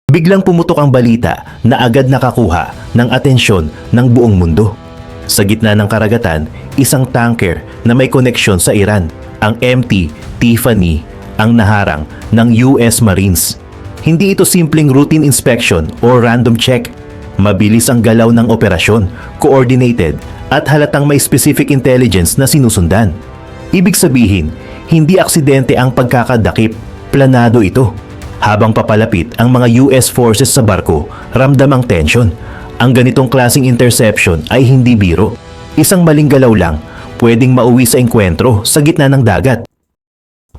Biglang pumutok ang balita na agad nakakuha ng atensyon ng buong mundo. Sa gitna ng karagatan, isang tanker na may koneksyon sa Iran, ang MT Tiffany, ang naharang ng US Marines. Hindi ito simpleng routine inspection o random check. Mabilis ang galaw ng operasyon, coordinated at halatang may specific intelligence na sinusundan. Ibig sabihin, hindi aksidente ang pagkakadakip, planado ito. Habang papalapit ang mga US forces sa barko, ramdam ang tension. Ang ganitong klaseng interception ay hindi biro. Isang maling galaw lang, pwedeng mauwi sa engkwentro sa gitna ng dagat.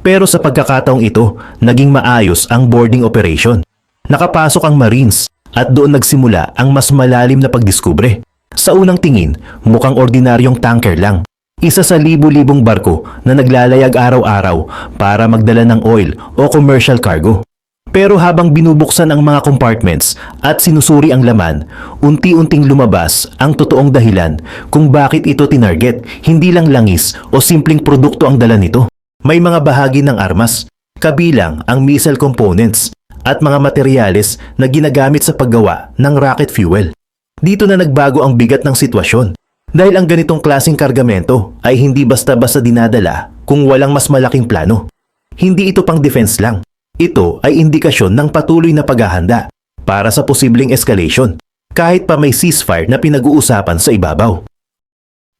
Pero sa pagkakataong ito, naging maayos ang boarding operation. Nakapasok ang Marines at doon nagsimula ang mas malalim na pagdiskubre. Sa unang tingin, mukhang ordinaryong tanker lang. Isa sa libu-libong barko na naglalayag araw-araw para magdala ng oil o commercial cargo. Pero habang binubuksan ang mga compartments at sinusuri ang laman, unti-unting lumabas ang totoong dahilan kung bakit ito tinarget. Hindi lang langis o simpleng produkto ang dala nito. May mga bahagi ng armas, kabilang ang missile components at mga materyales na ginagamit sa paggawa ng rocket fuel. Dito na nagbago ang bigat ng sitwasyon. Dahil ang ganitong klaseng kargamento ay hindi basta-basta dinadala kung walang mas malaking plano. Hindi ito pang defense lang. Ito ay indikasyon ng patuloy na paghahanda para sa posibleng escalation kahit pa may ceasefire na pinag-uusapan sa ibabaw.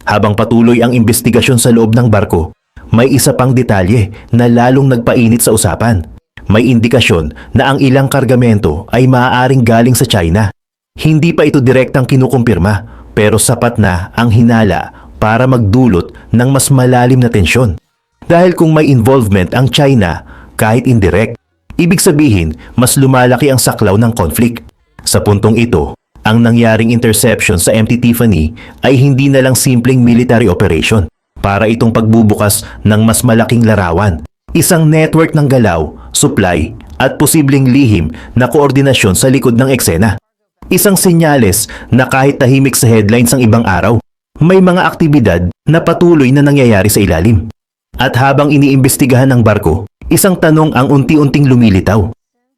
Habang patuloy ang investigasyon sa loob ng barko, may isa pang detalye na lalong nagpainit sa usapan. May indikasyon na ang ilang kargamento ay maaaring galing sa China. Hindi pa ito direktang kinukumpirma pero sapat na ang hinala para magdulot ng mas malalim na tensyon. Dahil kung may involvement ang China kahit indirect, ibig sabihin, mas lumalaki ang saklaw ng conflict. Sa puntong ito, ang nangyaring interception sa MT Tiffany ay hindi na lang simpleng military operation. Para itong pagbubukas ng mas malaking larawan. Isang network ng galaw, supply, at posibleng lihim na koordinasyon sa likod ng eksena. Isang senyales na kahit tahimik sa headlines ang ibang araw, may mga aktibidad na patuloy na nangyayari sa ilalim. At habang iniimbestigahan ng barko, isang tanong ang unti-unting lumilitaw.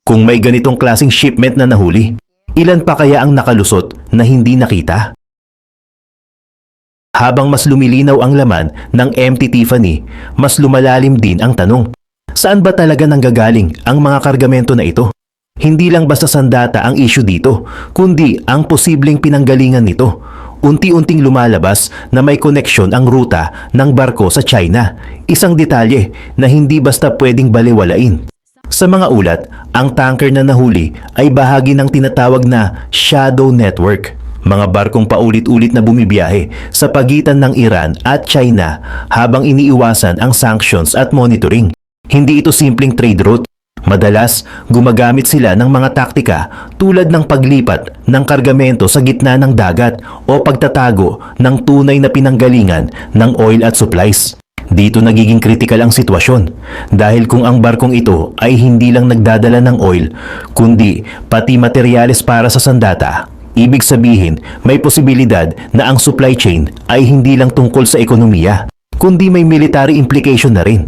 Kung may ganitong klaseng shipment na nahuli, ilan pa kaya ang nakalusot na hindi nakita? Habang mas lumilinaw ang laman ng MT Tiffany, mas lumalalim din ang tanong. Saan ba talaga nanggagaling ang mga kargamento na ito? Hindi lang basta sandata ang issue dito, kundi ang posibleng pinanggalingan nito. Unti-unting lumalabas na may koneksyon ang ruta ng barko sa China. Isang detalye na hindi basta pwedeng balewalain. Sa mga ulat, ang tanker na nahuli ay bahagi ng tinatawag na shadow network. Mga barkong paulit-ulit na bumibiyahe sa pagitan ng Iran at China habang iniiwasan ang sanctions at monitoring. Hindi ito simpleng trade route. Madalas, gumagamit sila ng mga taktika tulad ng paglipat ng kargamento sa gitna ng dagat o pagtatago ng tunay na pinanggalingan ng oil at supplies. Dito nagiging kritikal ang sitwasyon dahil kung ang barkong ito ay hindi lang nagdadala ng oil kundi pati materyales para sa sandata, ibig sabihin may posibilidad na ang supply chain ay hindi lang tungkol sa ekonomiya kundi may military implication na rin.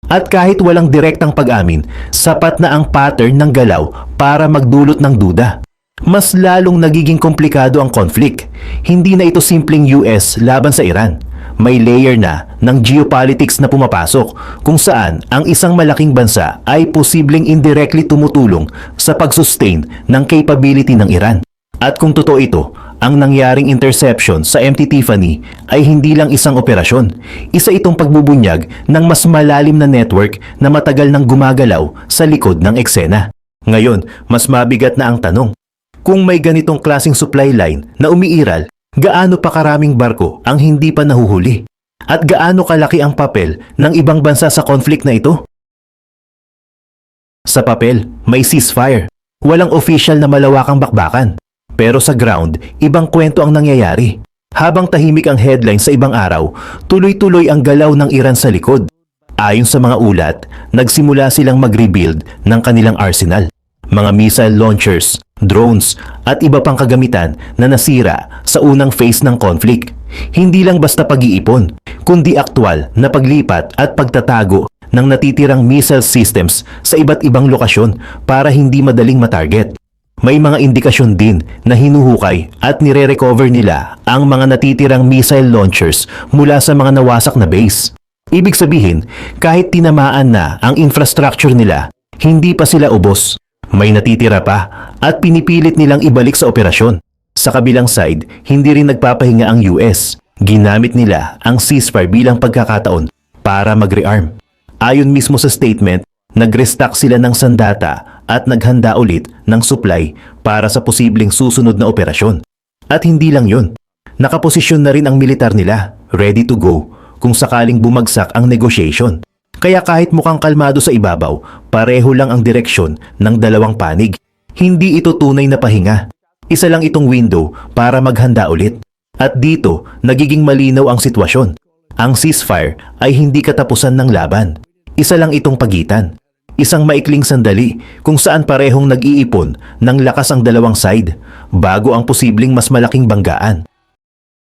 At kahit walang direktang pag-amin, sapat na ang pattern ng galaw para magdulot ng duda. Mas lalong nagiging komplikado ang conflict. Hindi na ito simpleng US laban sa Iran. May layer na ng geopolitics na pumapasok kung saan ang isang malaking bansa ay posibleng indirectly tumutulong sa pag-sustain ng capability ng Iran. At kung totoo ito, ang nangyaring interception sa MT Tiffany ay hindi lang isang operasyon. Isa itong pagbubunyag ng mas malalim na network na matagal nang gumagalaw sa likod ng eksena. Ngayon, mas mabigat na ang tanong. Kung may ganitong klaseng supply line na umiiral, gaano pa karaming barko ang hindi pa nahuhuli? At gaano kalaki ang papel ng ibang bansa sa conflict na ito? Sa papel, may ceasefire. Walang official na malawakang bakbakan. Pero sa ground, ibang kwento ang nangyayari. Habang tahimik ang headline sa ibang araw, tuloy-tuloy ang galaw ng Iran sa likod. Ayon sa mga ulat, nagsimula silang mag-rebuild ng kanilang arsenal. Mga missile launchers, drones, at iba pang kagamitan na nasira sa unang phase ng conflict. Hindi lang basta pag-iipon, kundi aktwal na paglipat at pagtatago ng natitirang missile systems sa iba't ibang lokasyon para hindi madaling matarget. May mga indikasyon din na hinuhukay at nire-recover nila ang mga natitirang missile launchers mula sa mga nawasak na base. Ibig sabihin, kahit tinamaan na ang infrastructure nila, hindi pa sila ubos. May natitira pa at pinipilit nilang ibalik sa operasyon. Sa kabilang side, hindi rin nagpapahinga ang US. Ginamit nila ang ceasefire bilang pagkakataon para mag-rearm. Ayon mismo sa statement, nag-restock sila ng sandata at naghanda ulit ng supply para sa posibleng susunod na operasyon. At hindi lang yun, nakaposisyon na rin ang militar nila, ready to go kung sakaling bumagsak ang negotiation. Kaya kahit mukhang kalmado sa ibabaw, pareho lang ang direksyon ng dalawang panig. Hindi ito tunay na pahinga. Isa lang itong window para maghanda ulit. At dito, nagiging malinaw ang sitwasyon. Ang ceasefire ay hindi katapusan ng laban. Isa lang itong pagitan. Isang maikling sandali kung saan parehong nag-iipon ng lakas ang dalawang side bago ang posibleng mas malaking banggaan.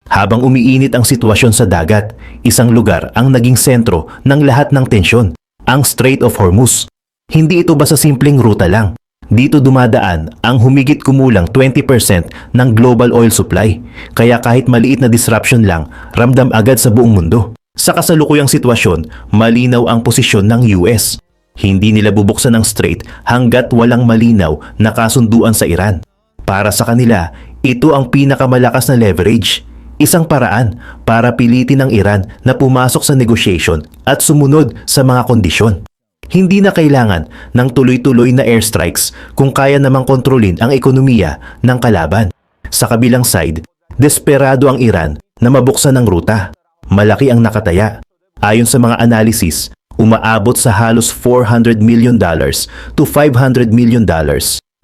Habang umiinit ang sitwasyon sa dagat, isang lugar ang naging sentro ng lahat ng tensyon, ang Strait of Hormuz. Hindi ito basta simpleng ruta lang. Dito dumadaan ang humigit kumulang 20% ng global oil supply, kaya kahit maliit na disruption lang, ramdam agad sa buong mundo. Sa kasalukuyang sitwasyon, malinaw ang posisyon ng US. Hindi nila bubuksan ang strait hanggat walang malinaw na kasunduan sa Iran. Para sa kanila, ito ang pinakamalakas na leverage. Isang paraan para pilitin ng Iran na pumasok sa negotiation at sumunod sa mga kondisyon. Hindi na kailangan ng tuloy-tuloy na airstrikes kung kaya namang kontrolin ang ekonomiya ng kalaban. Sa kabilang side, desperado ang Iran na mabuksan ang ruta. Malaki ang nakataya. Ayon sa mga analysis, umaabot sa halos $400 million to $500 million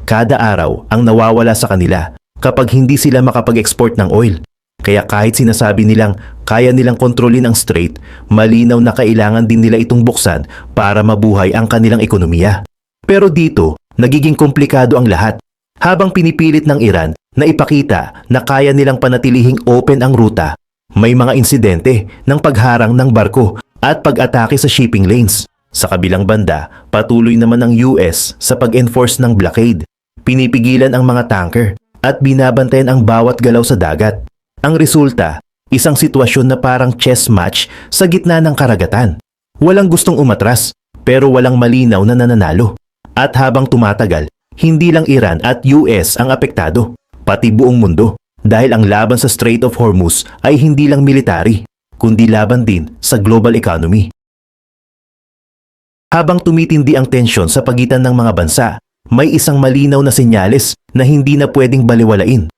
kada araw ang nawawala sa kanila kapag hindi sila makapag-export ng oil. Kaya kahit sinasabi nilang kaya nilang kontrolin ang strait, malinaw na kailangan din nila itong buksan para mabuhay ang kanilang ekonomiya. Pero dito, nagiging komplikado ang lahat. Habang pinipilit ng Iran na ipakita na kaya nilang panatilihing open ang ruta, may mga insidente ng pagharang ng barko at pag-atake sa shipping lanes. Sa kabilang banda, patuloy naman ang US sa pag-enforce ng blockade. Pinipigilan ang mga tanker at binabantayan ang bawat galaw sa dagat. Ang resulta, isang sitwasyon na parang chess match sa gitna ng karagatan. Walang gustong umatras, pero walang malinaw na nananalo. At habang tumatagal, hindi lang Iran at US ang apektado, pati buong mundo. Dahil ang laban sa Strait of Hormuz ay hindi lang military, kundi laban din sa global economy. Habang tumitindi ang tensyon sa pagitan ng mga bansa, may isang malinaw na senyales na hindi na pwedeng baliwalain.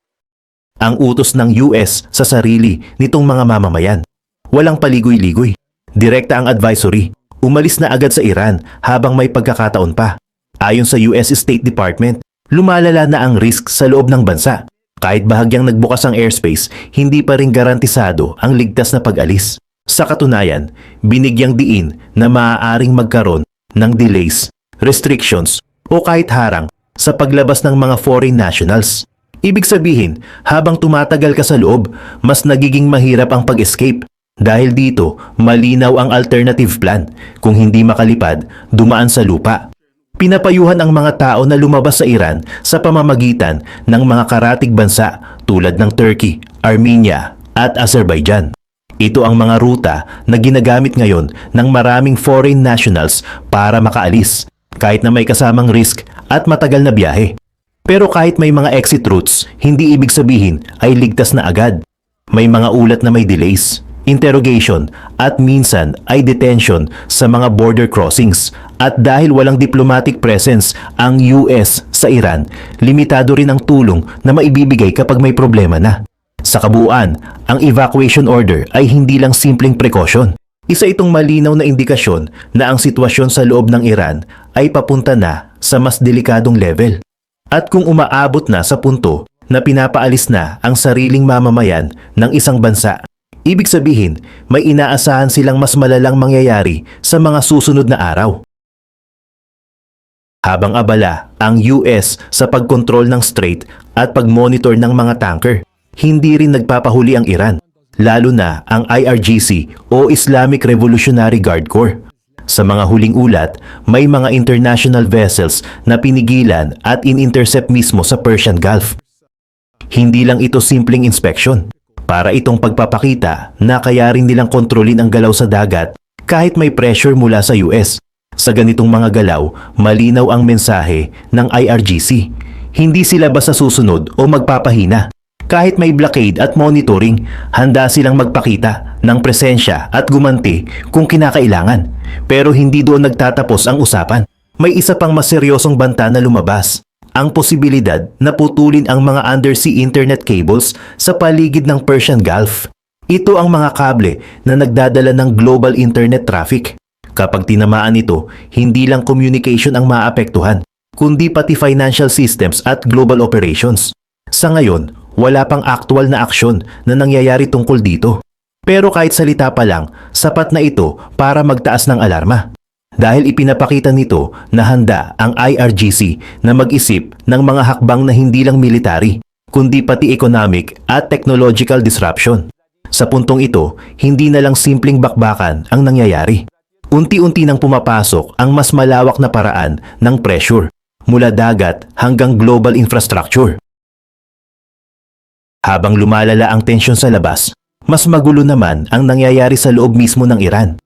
Ang utos ng US sa sarili nitong mga mamamayan. Walang paligoy-ligoy. Direkta ang advisory. Umalis na agad sa Iran habang may pagkakataon pa. Ayon sa US State Department, lumalala na ang risk sa loob ng bansa. Kahit bahagyang nagbukas ang airspace, hindi pa rin garantisado ang ligtas na pag-alis. Sa katunayan, binigyang diin na maaaring magkaroon ng delays, restrictions o kahit harang sa paglabas ng mga foreign nationals. Ibig sabihin, habang tumatagal ka sa loob, mas nagiging mahirap ang pag-escape. Dahil dito, malinaw ang alternative plan. Kung hindi makalipad, dumaan sa lupa. Pinapayuhan ang mga tao na lumabas sa Iran sa pamamagitan ng mga karatig bansa tulad ng Turkey, Armenia at Azerbaijan. Ito ang mga ruta na ginagamit ngayon ng maraming foreign nationals para makaalis, kahit na may kasamang risk at matagal na biyahe. Pero kahit may mga exit routes, hindi ibig sabihin ay ligtas na agad. May mga ulat na may delays, interrogation at minsan ay detention sa mga border crossings. At dahil walang diplomatic presence ang US sa Iran, limitado rin ang tulong na maibibigay kapag may problema na. Sa kabuuan, ang evacuation order ay hindi lang simpleng precaution. Isa itong malinaw na indikasyon na ang sitwasyon sa loob ng Iran ay papunta na sa mas delikadong level. At kung umaabot na sa punto na pinapaalis na ang sariling mamamayan ng isang bansa, ibig sabihin may inaasahan silang mas malalang mangyayari sa mga susunod na araw. Habang abala ang US sa pagkontrol ng strait at pagmonitor ng mga tanker, hindi rin nagpapahuli ang Iran, lalo na ang IRGC o Islamic Revolutionary Guard Corps. Sa mga huling ulat, may mga international vessels na pinigilan at in-intercept mismo sa Persian Gulf. Hindi lang ito simpleng inspection. Para itong pagpapakita na kaya rin nilang kontrolin ang galaw sa dagat kahit may pressure mula sa US. Sa ganitong mga galaw, malinaw ang mensahe ng IRGC. Hindi sila basta susunod o magpapahina. Kahit may blockade at monitoring, handa silang magpakita ng presensya at gumanti kung kinakailangan. Pero hindi doon nagtatapos ang usapan. May isa pang mas seryosong banta na lumabas. Ang posibilidad na putulin ang mga undersea internet cables sa paligid ng Persian Gulf. Ito ang mga kable na nagdadala ng global internet traffic. Kapag tinamaan ito, hindi lang communication ang maapektuhan, kundi pati financial systems at global operations. Sa ngayon, wala pang aktual na aksyon na nangyayari tungkol dito. Pero kahit salita pa lang, sapat na ito para magtaas ng alarma. Dahil ipinapakita nito na handa ang IRGC na mag-isip ng mga hakbang na hindi lang military, kundi pati economic at technological disruption. Sa puntong ito, hindi na lang simpleng bakbakan ang nangyayari. Unti-unti nang pumapasok ang mas malawak na paraan ng pressure, mula dagat hanggang global infrastructure. Habang lumalala ang tensyon sa labas, mas magulo naman ang nangyayari sa loob mismo ng Iran.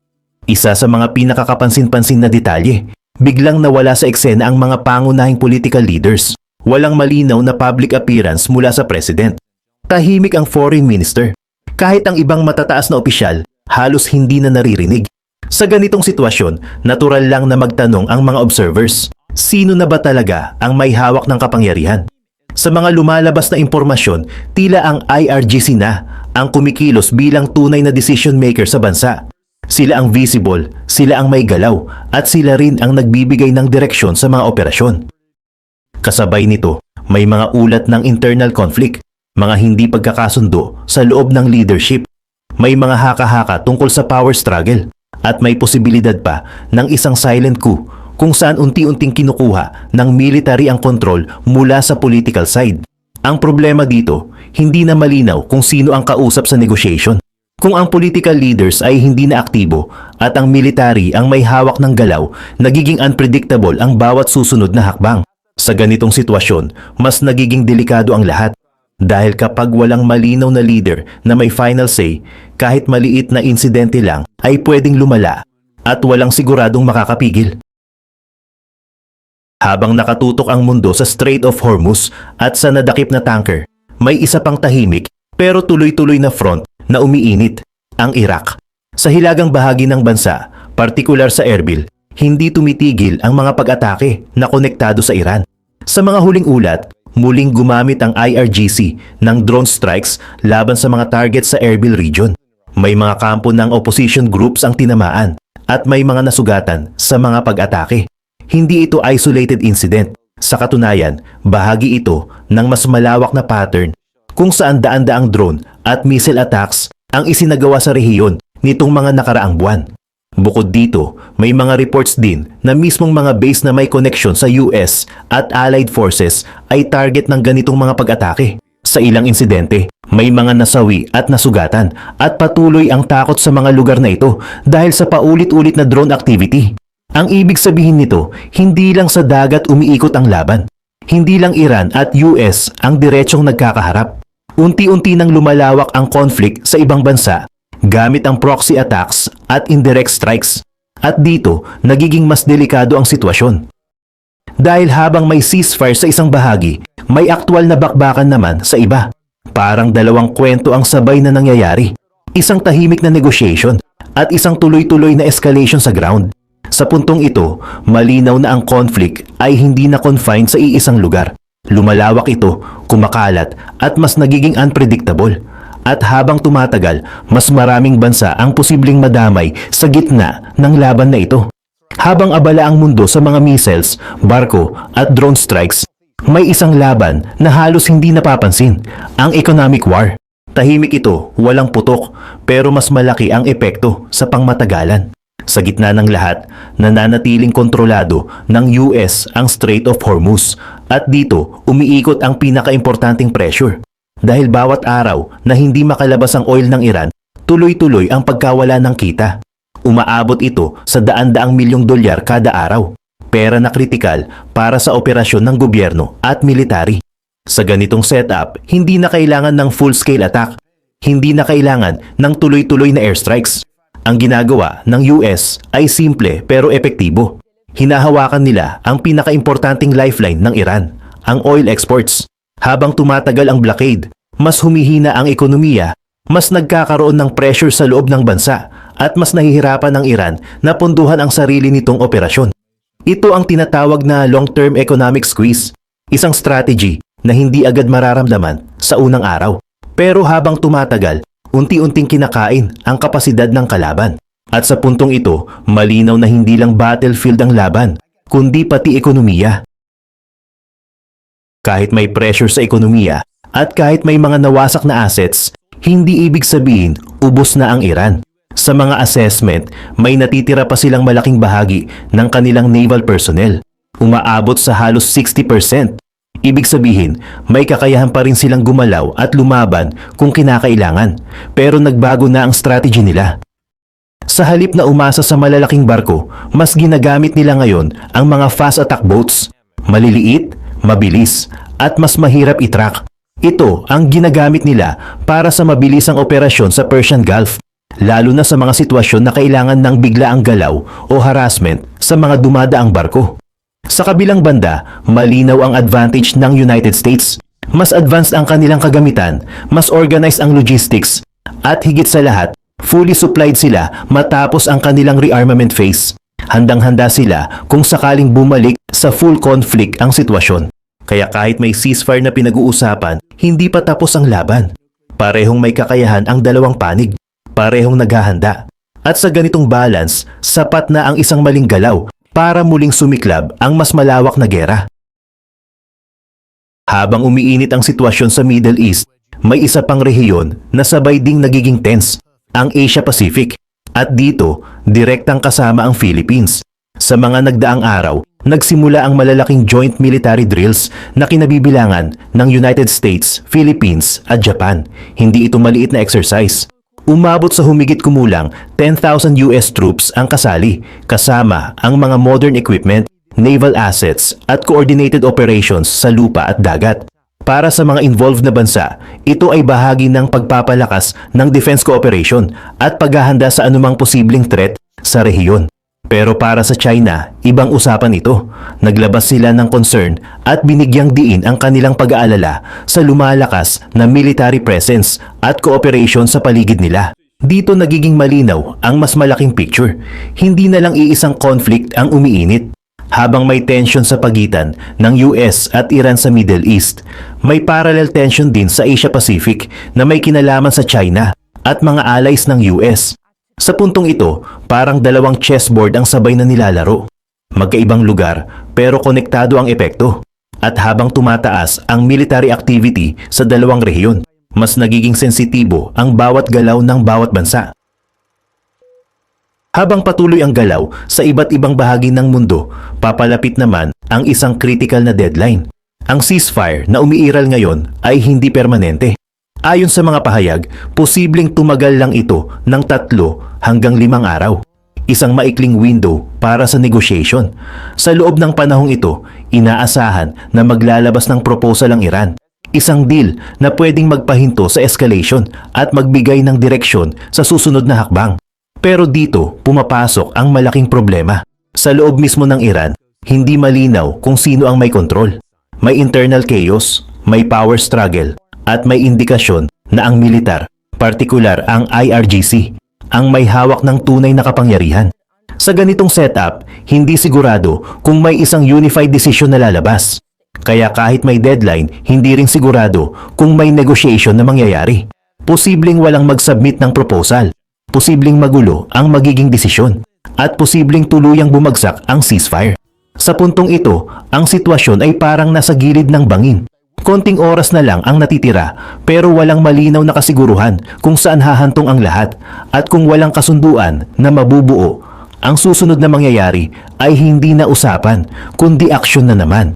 Isa sa mga pinakakapansin-pansin na detalye, biglang nawala sa eksena ang mga pangunahing political leaders. Walang malinaw na public appearance mula sa president. Tahimik ang foreign minister. Kahit ang ibang matataas na opisyal, halos hindi na naririnig. Sa ganitong sitwasyon, natural lang na magtanong ang mga observers. Sino na ba talaga ang may hawak ng kapangyarihan? Sa mga lumalabas na impormasyon, tila ang IRGC na ang kumikilos bilang tunay na decision maker sa bansa. Sila ang visible, sila ang may galaw, at sila rin ang nagbibigay ng direksyon sa mga operasyon. Kasabay nito, may mga ulat ng internal conflict, mga hindi pagkakasundo sa loob ng leadership. May mga haka-haka tungkol sa power struggle, at may posibilidad pa ng isang silent coup kung saan unti-unting kinukuha ng military ang control mula sa political side. Ang problema dito, hindi na malinaw kung sino ang kausap sa negotiation. Kung ang political leaders ay hindi na aktibo at ang military ang may hawak ng galaw, nagiging unpredictable ang bawat susunod na hakbang. Sa ganitong sitwasyon, mas nagiging delikado ang lahat. Dahil kapag walang malinaw na leader na may final say, kahit maliit na insidente lang ay pwedeng lumala at walang siguradong makakapigil. Habang nakatutok ang mundo sa Strait of Hormuz at sa nadakip na tanker, may isa pang tahimik pero tuloy-tuloy na front na umiinit, ang Iraq. Sa hilagang bahagi ng bansa, partikular sa Erbil, hindi tumitigil ang mga pag-atake na konektado sa Iran. Sa mga huling ulat, muling gumamit ang IRGC ng drone strikes laban sa mga targets sa Erbil region. May mga kampo ng opposition groups ang tinamaan at may mga nasugatan sa mga pag-atake. Hindi ito isolated incident. Sa katunayan, bahagi ito ng mas malawak na pattern kung saan daan-daang drone at missile attacks ang isinagawa sa rehiyon nitong mga nakaraang buwan. Bukod dito, may mga reports din na mismong mga base na may connection sa US at allied forces ay target ng ganitong mga pag-atake. Sa ilang insidente, may mga nasawi at nasugatan at patuloy ang takot sa mga lugar na ito dahil sa paulit-ulit na drone activity. Ang ibig sabihin nito, hindi lang sa dagat umiikot ang laban. Hindi lang Iran at US ang diretsong nagkakaharap. Unti-unti nang lumalawak ang conflict sa ibang bansa gamit ang proxy attacks at indirect strikes. At dito, nagiging mas delikado ang sitwasyon. Dahil habang may ceasefire sa isang bahagi, may aktwal na bakbakan naman sa iba. Parang dalawang kwento ang sabay na nangyayari. Isang tahimik na negotiation at isang tuloy-tuloy na escalation sa ground. Sa puntong ito, malinaw na ang conflict ay hindi na confined sa iisang lugar. Lumalawak ito, kumakalat at mas nagiging unpredictable. At habang tumatagal, mas maraming bansa ang posibleng madamay sa gitna ng laban na ito. Habang abala ang mundo sa mga missiles, barko at drone strikes, may isang laban na halos hindi napapansin, ang economic war. Tahimik ito, walang putok, pero mas malaki ang epekto sa pangmatagalan. Sa gitna ng lahat, nananatiling kontrolado ng US ang Strait of Hormuz at dito umiikot ang pinakaimportanteng pressure. Dahil bawat araw na hindi makalabas ang oil ng Iran, tuloy-tuloy ang pagkawala ng kita. Umaabot ito sa daan-daang milyong dolyar kada araw. Pera na kritikal para sa operasyon ng gobyerno at military. Sa ganitong setup, hindi na kailangan ng full-scale attack. Hindi na kailangan ng tuloy-tuloy na airstrikes. Ang ginagawa ng US ay simple pero epektibo. Hinahawakan nila ang pinakaimportanteng lifeline ng Iran, ang oil exports. Habang tumatagal ang blockade, mas humihina ang ekonomiya, mas nagkakaroon ng pressure sa loob ng bansa at mas nahihirapan ang Iran na punduhan ang sarili nitong operasyon. Ito ang tinatawag na long-term economic squeeze, isang strategy na hindi agad mararamdaman sa unang araw. Pero habang tumatagal, unti-unting kinakain ang kapasidad ng kalaban. At sa puntong ito, malinaw na hindi lang battlefield ang laban, kundi pati ekonomiya. Kahit may pressure sa ekonomiya at kahit may mga nawasak na assets, hindi ibig sabihin ubos na ang Iran. Sa mga assessment, may natitira pa silang malaking bahagi ng kanilang naval personnel. Umaabot sa halos 60%. Ibig sabihin, may kakayahan pa rin silang gumalaw at lumaban kung kinakailangan. Pero nagbago na ang strategy nila. Sa halip na umasa sa malalaking barko, mas ginagamit nila ngayon ang mga fast attack boats. Maliliit, mabilis, at mas mahirap i-track. Ito ang ginagamit nila para sa mabilisang operasyon sa Persian Gulf, lalo na sa mga sitwasyon na kailangan ng biglaang galaw o harassment sa mga dumadaang barko. Sa kabilang banda, malinaw ang advantage ng United States. Mas advanced ang kanilang kagamitan, mas organized ang logistics, at higit sa lahat, fully supplied sila matapos ang kanilang rearmament phase. Handang-handa sila kung sakaling bumalik sa full conflict ang sitwasyon. Kaya kahit may ceasefire na pinag-uusapan, hindi pa tapos ang laban. Parehong may kakayahan ang dalawang panig. Parehong naghahanda. At sa ganitong balance, sapat na ang isang maling galaw para muling sumiklab ang mas malawak na gera. Habang umiinit ang sitwasyon sa Middle East, may isa pang rehiyon na sabay ding nagiging tense, ang Asia Pacific. At dito, direktang kasama ang Philippines. Sa mga nagdaang araw, nagsimula ang malalaking joint military drills na kinabibilangan ng United States, Philippines at Japan. Hindi ito maliit na exercise. Umabot sa humigit kumulang 10,000 US troops ang kasali, kasama ang mga modern equipment, naval assets at coordinated operations sa lupa at dagat. Para sa mga involved na bansa, ito ay bahagi ng pagpapalakas ng defense cooperation at paghahanda sa anumang posibleng threat sa rehiyon. Pero para sa China, ibang usapan ito. Naglabas sila ng concern at binigyang diin ang kanilang pag-aalala sa lumalakas na military presence at cooperation sa paligid nila. Dito nagiging malinaw ang mas malaking picture. Hindi na lang iisang conflict ang umiinit. Habang may tension sa pagitan ng US at Iran sa Middle East, may parallel tension din sa Asia Pacific na may kinalaman sa China at mga allies ng US. Sa puntong ito, parang dalawang chessboard ang sabay na nilalaro. Magkaibang lugar pero konektado ang epekto. At habang tumataas ang military activity sa dalawang rehiyon, mas nagiging sensitibo ang bawat galaw ng bawat bansa. Habang patuloy ang galaw sa iba't ibang bahagi ng mundo, papalapit naman ang isang critical na deadline. Ang ceasefire na umiiral ngayon ay hindi permanente. Ayon sa mga pahayag, posibleng tumagal lang ito ng 3 hanggang 5 araw. Isang maikling window para sa negotiation. Sa loob ng panahong ito, inaasahan na maglalabas ng proposal ang Iran. Isang deal na pwedeng magpahinto sa escalation at magbigay ng direksyon sa susunod na hakbang. Pero dito, pumapasok ang malaking problema. Sa loob mismo ng Iran, hindi malinaw kung sino ang may kontrol. May internal chaos, may power struggle, at may indikasyon na ang militar, partikular ang IRGC, ang may hawak ng tunay na kapangyarihan. Sa ganitong setup, hindi sigurado kung may isang unified decision na lalabas. Kaya kahit may deadline, hindi rin sigurado kung may negotiation na mangyayari. Posibleng walang mag-submit ng proposal. Posibleng magulo ang magiging desisyon at posibleng tuluyang bumagsak ang ceasefire. Sa puntong ito, ang sitwasyon ay parang nasa gilid ng bangin. Konting oras na lang ang natitira pero walang malinaw na kasiguruhan kung saan hahantong ang lahat at kung walang kasunduan na mabubuo, ang susunod na mangyayari ay hindi na usapan kundi aksyon na naman.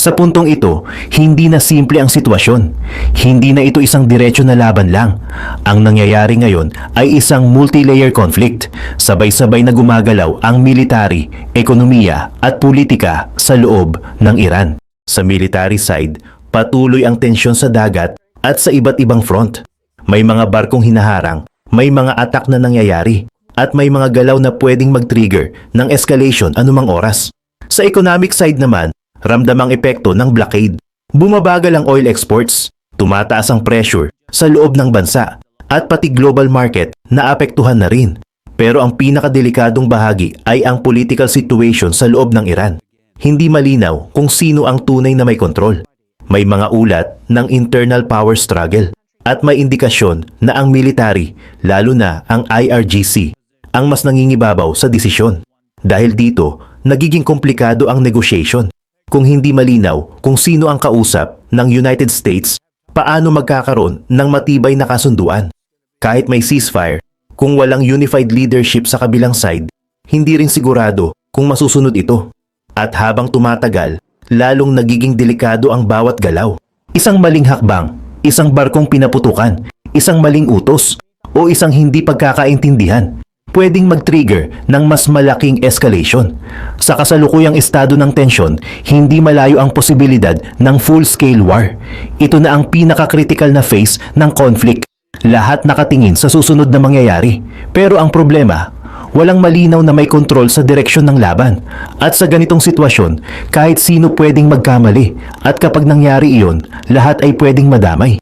Sa puntong ito, hindi na simple ang sitwasyon. Hindi na ito isang diretsyo na laban lang. Ang nangyayari ngayon ay isang multi-layer conflict. Sabay-sabay na gumagalaw ang military, ekonomiya at politika sa loob ng Iran. Sa military side, patuloy ang tensyon sa dagat at sa iba't ibang front. May mga barkong hinaharang, may mga attack na nangyayari, at may mga galaw na pwedeng mag-trigger ng escalation anumang oras. Sa economic side naman, ramdam ang epekto ng blockade. Bumabagal ang oil exports, tumataas ang pressure sa loob ng bansa, at pati global market naapektuhan na rin. Pero ang pinakadelikadong bahagi ay ang political situation sa loob ng Iran. Hindi malinaw kung sino ang tunay na may kontrol. May mga ulat ng internal power struggle at may indikasyon na ang military, lalo na ang IRGC, ang mas nangingibabaw sa desisyon. Dahil dito, nagiging komplikado ang negotiation. Kung hindi malinaw kung sino ang kausap ng United States, paano magkakaroon ng matibay na kasunduan? Kahit may ceasefire, kung walang unified leadership sa kabilang side, hindi rin sigurado kung masusunod ito. At habang tumatagal, lalong nagiging delikado ang bawat galaw. Isang maling hakbang, isang barkong pinaputukan, isang maling utos, o isang hindi pagkakaintindihan, pwedeng mag-trigger ng mas malaking escalation. Sa kasalukuyang estado ng tensyon, hindi malayo ang posibilidad ng full-scale war. Ito na ang pinaka-critical na phase ng conflict. Lahat nakatingin sa susunod na mangyayari. Pero ang problema, walang malinaw na may kontrol sa direksyon ng laban. At sa ganitong sitwasyon, kahit sino pwedeng magkamali. At kapag nangyari iyon, lahat ay pwedeng madamay.